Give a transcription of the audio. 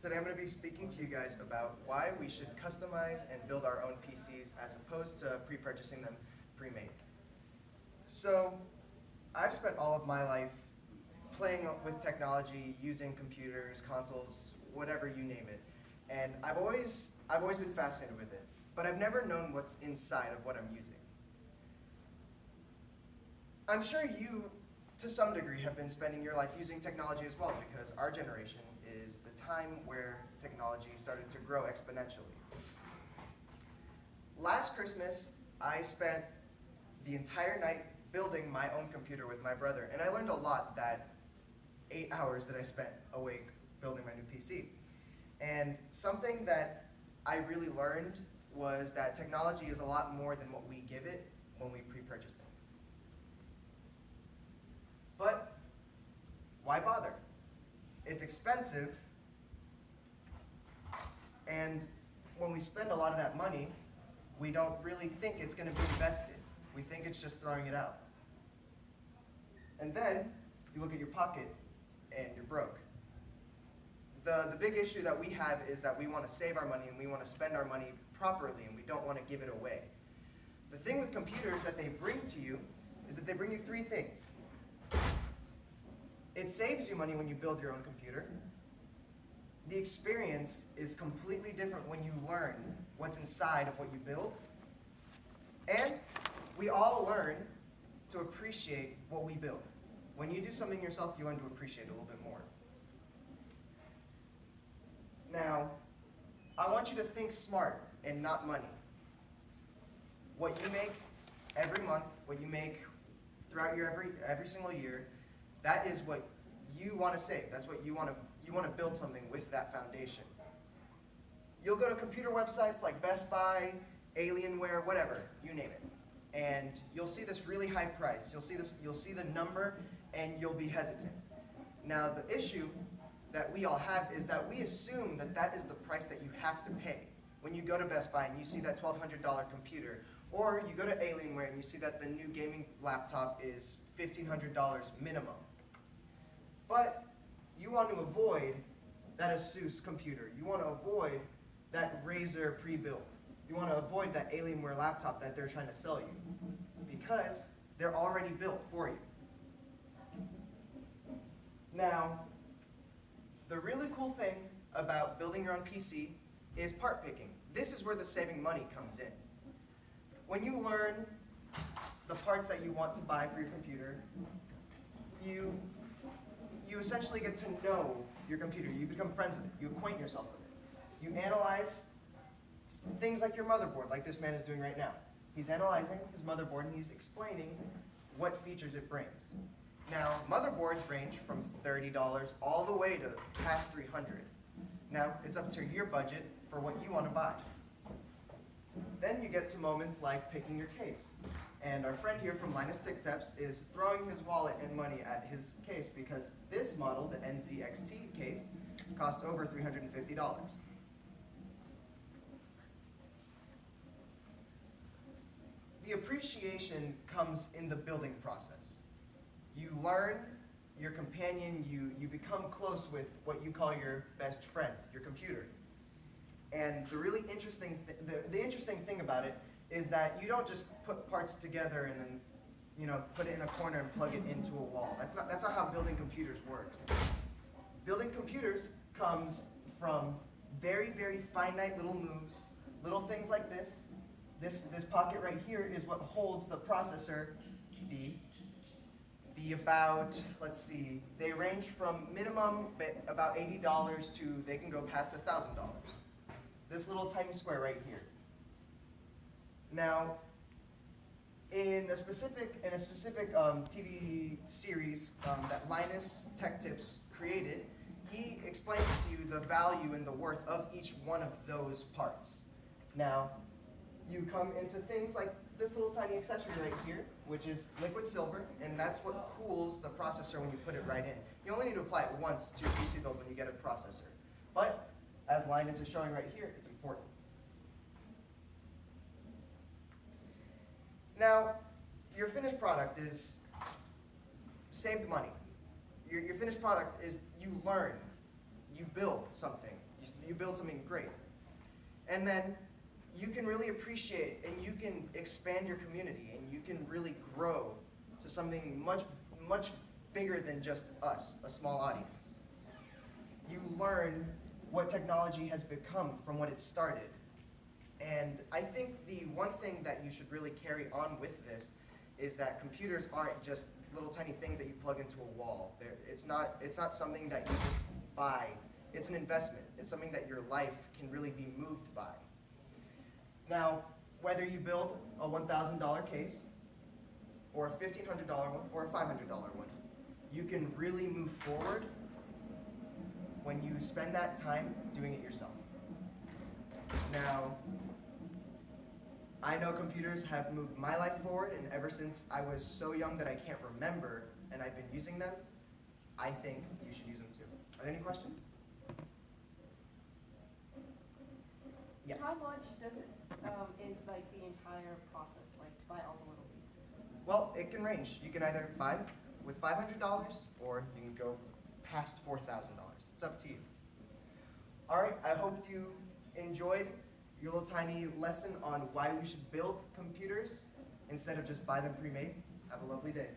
Today I'm going to be speaking to you guys about why we should customize and build our own PCs as opposed to pre-purchasing them pre-made. So, I've spent all of my life playing with technology, using computers, consoles, whatever you name it. And I've always been fascinated with it, but I've never known what's inside of what I'm using. I'm sure you, to some degree, have been spending your life using technology as well, because our generation is the time where technology started to grow exponentially. Last Christmas, I spent the entire night building my own computer with my brother, and I learned a lot that 8 hours that I spent awake building my new PC. And something that I really learned was that technology is a lot more than what we give it when we pre-purchase things. But why bother? It's expensive, and when we spend a lot of that money, we don't really think it's going to be invested. We think it's just throwing it out. And then you look at your pocket and you're broke. The big issue that we have is that we want to save our money and we want to spend our money properly, and we don't want to give it away. The thing with computers that they bring to you is that they bring you three things. It saves you money when you build your own computer. The experience is completely different when you learn what's inside of what you build. And we all learn to appreciate what we build. When you do something yourself, you learn to appreciate it a little bit more. Now, I want you to think smart and not money. What you make every month, what you make throughout your every single year, that is what you want to save. That's what you want to build something with that foundation. You'll go to computer websites like Best Buy, Alienware, whatever, you name it. And you'll see this really high price. You'll see the number and you'll be hesitant. Now, the issue that we all have is that we assume that that is the price that you have to pay. When you go to Best Buy and you see that $1,200 computer, or you go to Alienware and you see that the new gaming laptop is $1,500 minimum. But you want to avoid that Asus computer. You want to avoid that Razer pre-built. You want to avoid that Alienware laptop that they're trying to sell you, because they're already built for you. Now, the really cool thing about building your own PC is part picking. This is where the saving money comes in. When you learn the parts that you want to buy for your computer, you essentially get to know your computer. You become friends with it. You acquaint yourself with it. You analyze things like your motherboard, like this man is doing right now. He's analyzing his motherboard and he's explaining what features it brings. Now, motherboards range from $30 all the way to past $300. Now, it's up to your budget for what you want to buy. Then you get to moments like picking your case. And our friend here from Linus Tech Tips is throwing his wallet and money at his case because this model, the NZXT case, cost over $350. The appreciation comes in the building process. You learn your companion, you become close with what you call your best friend, your computer. And the really interesting, the interesting thing about it is that you don't just put parts together and then, put it in a corner and plug it into a wall. That's not how building computers works. Building computers comes from very, very finite little moves, little things like this. This pocket right here is what holds the processor, the about, let's see, they range from minimum about $80 to they can go past $1,000. This little tiny square right here. Now, in a specific TV series that Linus Tech Tips created, he explains to you the value and the worth of each one of those parts. Now, you come into things like this little tiny accessory right here, which is liquid silver, and that's what cools the processor when you put it right in. You only need to apply it once to your PC build when you get a processor. But, as Linus is showing right here, it's important. Now, your finished product is saved money. Your finished product is you learn, you build something, you You build something great. And then you can really appreciate and you can expand your community and you can really grow to something much bigger than just us, a small audience. You learn what technology has become from what it started. And I think the one thing that you should really carry on with this is that computers aren't just little tiny things that you plug into a wall. It's not something that you just buy. It's an investment. It's something that your life can really be moved by. Now, whether you build a $1,000 case, or a $1,500 one, or a $500 one, you can really move forward when you spend that time doing it yourself. Now, I know computers have moved my life forward, and ever since I was so young that I can't remember, and I've been using them, I think you should use them too. Are there any questions? Yes. How much does it is like the entire process, like to buy all the little pieces? Well, it can range. You can either buy with $500 or you can go past $4,000. It's up to you. All right, I hope you enjoyed your little tiny lesson on why we should build computers instead of just buy them pre-made. Have a lovely day.